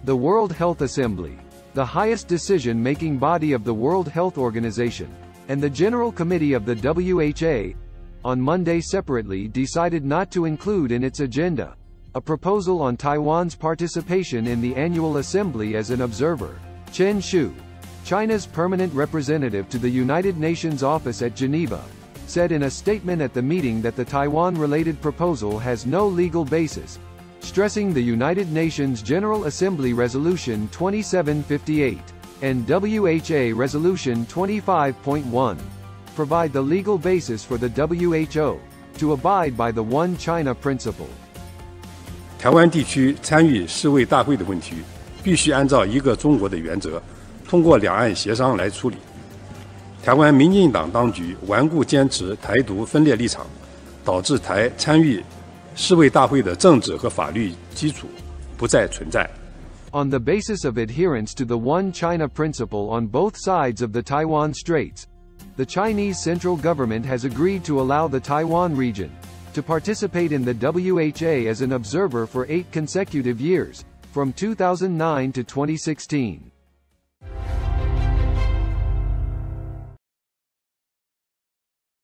The World Health Assembly, the highest decision-making body of the World Health Organization, and the General Committee of the WHO, on Monday separately decided not to include in its agenda a proposal on Taiwan's participation in the annual assembly as an observer. Chen Shu, China's permanent representative to the United Nations office at Geneva, said in a statement at the meeting that the Taiwan-related proposal has no legal basis, stressing the United Nations General Assembly Resolution 2758 and WHA Resolution 25.1 provide the legal basis for the WHO to abide by the One China principle. 台湾地区参与世卫大会的问题，必须按照一个中国的原则，通过两岸协商来处理。台湾民进党当局顽固坚持台独分裂立场，导致台参与世卫大会的政治和法律基础不再存在。On the basis of adherence to the One China principle on both sides of the Taiwan Straits, the Chinese central government has agreed to allow the Taiwan region to participate in the WHA as an observer for 8 consecutive years, from 2009 to 2016.